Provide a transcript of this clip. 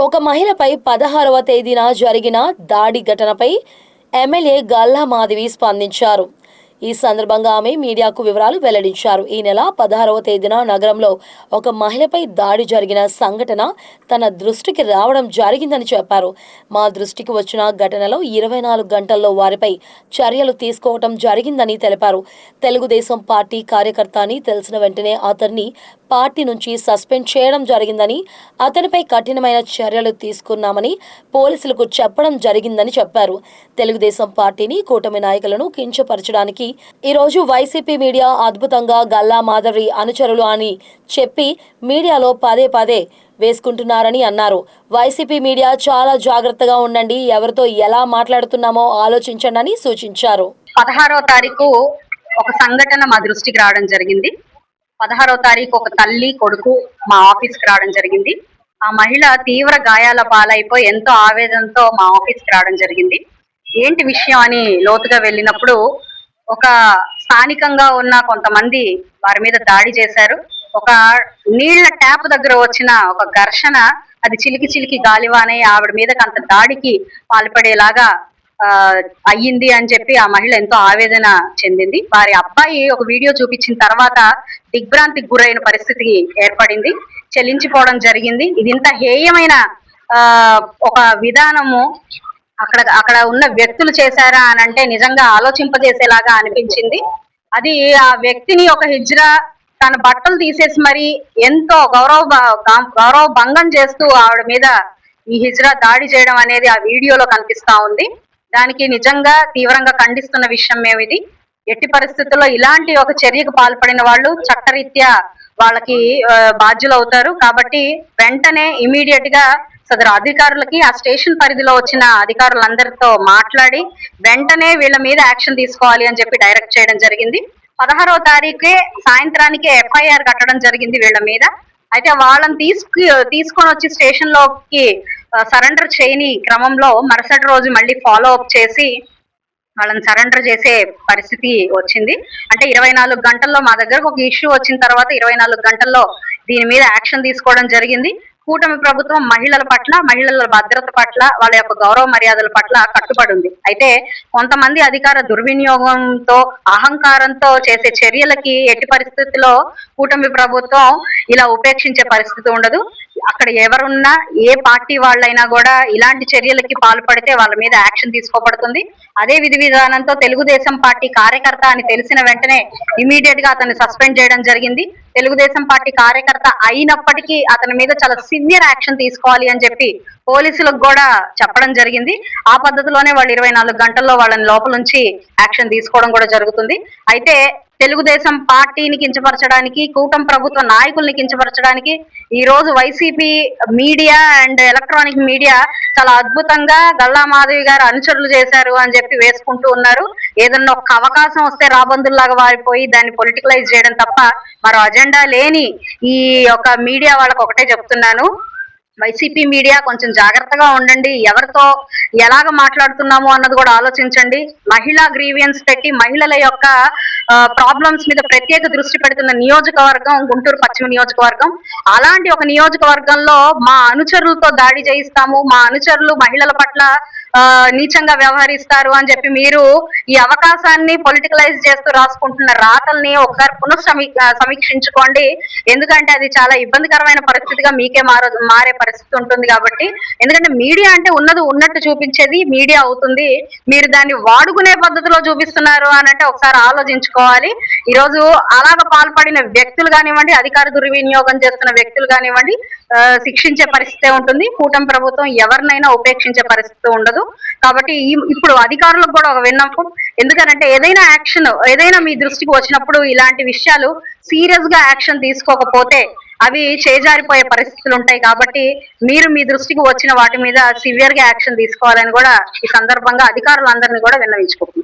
ఒక మహిళపై 16వ తేదీన జరిగిన దాడి ఘటనపై ఎమ్మెల్యే గల్లా మాధవి స్పందించారు. ఈ సందర్భంగా ఆమె మీడియాకు వివరాలు వెల్లడించారు. ఈ నెల 16వ తేదీన నగరంలో ఒక మహిళపై దాడి జరిగిన సంఘటన తన దృష్టికి రావడం జరిగిందని చెప్పారు. మా దృష్టికి వచ్చిన ఘటనలో 24 గంటల్లో వారిపై చర్యలు తీసుకోవడం జరిగిందని తెలిపారు. తెలుగుదేశం పార్టీ కార్యకర్త అని తెలిసిన వెంటనే అతన్ని పార్టీ నుంచి సస్పెండ్ చేయడం జరిగిందని, అతనిపై కఠినమైన చర్యలు తీసుకున్నామని పోలీసులకు చెప్పడం జరిగిందని చెప్పారు. తెలుగుదేశం పార్టీని, కూటమి నాయకులను కించపరచడానికి ఈరోజు వైసీపీ మీడియా అద్భుతంగా గల్లా మాధవి అనుచరులు అని చెప్పి మీడియాలో పదే పదే వేసుకుంటున్నారని అన్నారు. వైసీపీ మీడియా చాలా జాగ్రత్తగా ఉండండి, ఎవరితో ఎలా మాట్లాడుతున్నామో ఆలోచించండి అని సూచించారు. 16వ తారీఖు ఒక సంఘటన మా దృష్టికి రావడం జరిగింది. 16వ తారీఖు ఒక తల్లి కొడుకు మా ఆఫీస్కి రావడం జరిగింది. ఆ మహిళ తీవ్ర గాయాల పాలైపోయి ఎంతో ఆవేదనతో మా ఆఫీస్కి రావడం జరిగింది. ఏంటి విషయం అని లోతుగా వెళ్ళినప్పుడు ఒక స్థానికంగా ఉన్న కొంతమంది వారి మీద దాడి చేశారు. ఒక నీళ్ల ట్యాప్ దగ్గర వచ్చిన ఒక ఘర్షణ, అది చిలికి చిలికి గాలివానే ఆవిడ మీదకి అంత దాడికి పాల్పడేలాగా అయ్యింది అని చెప్పి ఆ మహిళ ఎంతో ఆవేదన చెందింది. వారి అబ్బాయి ఒక వీడియో చూపించిన తర్వాత దిగ్భ్రాంతికి గురైన పరిస్థితి ఏర్పడింది, చెల్లించిపోవడం జరిగింది. ఇది ఇంత హేయమైన ఒక విధానము అక్కడ ఉన్న వ్యక్తులు చేశారా అని అంటే నిజంగా ఆలోచింపజేసేలాగా అనిపించింది. అది ఆ వ్యక్తిని ఒక హిజ్రా తన బట్టలు తీసేసి మరి ఎంతో గౌరవ భంగం చేస్తూ ఆవిడ మీద ఈ హిజ్రా దాడి చేయడం అనేది ఆ వీడియోలో కనిపిస్తా ఉంది. దానికి నిజంగా తీవ్రంగా ఖండిస్తున్న విషయం మేము ఇది. ఎట్టి పరిస్థితుల్లో ఇలాంటి ఒక చర్యకు పాల్పడిన వాళ్ళు చట్టరీత్యా వాళ్ళకి బాధ్యులు అవుతారు. కాబట్టి వెంటనే ఇమీడియట్ గా సదరు అధికారులకి ఆ స్టేషన్ పరిధిలో వచ్చిన అధికారులందరితో మాట్లాడి వెంటనే వీళ్ళ మీద యాక్షన్ తీసుకోవాలి అని చెప్పి డైరెక్ట్ చేయడం జరిగింది. 16వ తారీఖే సాయంత్రానికే ఎఫ్ఐఆర్ కట్టడం జరిగింది వీళ్ళ మీద. అయితే వాళ్ళని తీసుకొని వచ్చి స్టేషన్ లోకి సరెండర్ చేయని క్రమంలో మరుసటి రోజు మళ్ళీ ఫాలో అప్ చేసి వాళ్ళని సరెండర్ చేసే పరిస్థితి వచ్చింది. అంటే 24 గంటల్లో మా దగ్గరకు ఒక ఇష్యూ వచ్చిన తర్వాత 24 గంటల్లో దీని మీద యాక్షన్ తీసుకోవడం జరిగింది. కూటమి ప్రభుత్వం మహిళల పట్ల, మహిళల భద్రత పట్ల, వాళ్ళ యొక్క గౌరవ మర్యాదల పట్ల కట్టుబడి ఉంది. అయితే కొంతమంది అధికార దుర్వినియోగంతో, అహంకారంతో చేసే చర్యలకి ఎట్టి పరిస్థితుల్లో కూటమి ప్రభుత్వం ఇలా ఉపేక్షించే పరిస్థితి ఉండదు. అక్కడ ఎవరున్నా, ఏ పార్టీ వాళ్ళైనా కూడా ఇలాంటి చర్యలకి పాల్పడితే వాళ్ళ మీద యాక్షన్ తీసుకోబడుతుంది. అదే విధి విధానంతో తెలుగుదేశం పార్టీ కార్యకర్త అని తెలిసిన వెంటనే ఇమీడియట్ గా అతన్ని సస్పెండ్ చేయడం జరిగింది. తెలుగుదేశం పార్టీ కార్యకర్త అయినప్పటికీ అతని మీద చాలా సివియర్ యాక్షన్ తీసుకోవాలి అని చెప్పి పోలీసులకు కూడా చెప్పడం జరిగింది. ఆ పద్ధతిలోనే వాళ్ళు 24 గంటల్లో వాళ్ళని లోపల నుంచి యాక్షన్ తీసుకోవడం కూడా జరుగుతుంది. అయితే తెలుగుదేశం పార్టీని కించపరచడానికి, కూటమి ప్రభుత్వ నాయకుల్ని కించపరచడానికి ఈ రోజు YCP media and electronic media చాలా అద్భుతంగా గల్లా మాధవి గారు అనుచరులు చేశారు అని చెప్పి వేసుకుంటూ ఉన్నారు. ఏదన్నా ఒక అవకాశం వస్తే రాబందుల్లాగా వారిపోయి దాన్ని పొలిటికలైజ్ చేయడం తప్ప మరో అజెండా లేని ఈ యొక్క మీడియా వాళ్ళకు ఒకటే చెప్తున్నాను, వైసీపీ మీడియా కొంచెం జాగ్రత్తగా ఉండండి. ఎవరితో ఎలాగ మాట్లాడుతున్నాము అన్నది కూడా ఆలోచించండి. మహిళా గ్రీవియన్స్ పెట్టి మహిళల యొక్క ప్రాబ్లమ్స్ మీద ప్రత్యేక దృష్టి పెడుతున్న నియోజకవర్గం గుంటూరు పశ్చిమ నియోజకవర్గం. అలాంటి ఒక నియోజకవర్గంలో మా అనుచరులతో దాడి చేయిస్తాము, మా అనుచరులు మహిళల పట్ల నీచంగా వ్యవహరిస్తారు అని చెప్పి మీరు ఈ అవకాశాన్ని పొలిటికలైజ్ చేస్తూ రాసుకుంటున్న రాతల్ని ఒకసారి సమీక్షించుకోండి. ఎందుకంటే అది చాలా ఇబ్బందికరమైన పరిస్థితిగా మీకే మారే పరిస్థితి ఉంటుంది. కాబట్టి ఎందుకంటే మీడియా అంటే ఉన్నది ఉన్నట్టు చూపించేది మీడియా అవుతుంది. మీరు దాన్ని వాడుకునే పద్ధతిలో చూపిస్తున్నారు అని అంటే ఒకసారి ఆలోచించుకోవాలి. ఈరోజు అలాగ పాల్పడిన వ్యక్తులు కానివ్వండి, అధికార దుర్వినియోగం చేస్తున్న వ్యక్తులు కానివ్వండి, శిక్షించే పరిస్థితి ఉంటుంది. కూటమి ప్రభుత్వం ఎవరినైనా ఉపేక్షించే పరిస్థితి ఉండదు. కాబట్టి ఇప్పుడు అధికారులకు కూడా ఒక విన్నపం, ఎందుకనంటే ఏదైనా మీ దృష్టికి వచ్చినప్పుడు ఇలాంటి విషయాలు సీరియస్ గా యాక్షన్ తీసుకోకపోతే అవి చేజారిపోయే పరిస్థితులు ఉంటాయి. కాబట్టి మీరు మీ దృష్టికి వచ్చిన వాటి మీద సివియర్ గా యాక్షన్ తీసుకోవాలని కూడా ఈ సందర్భంగా అధికారులందరినీ కూడా విన్నవించుకుంటున్నాను.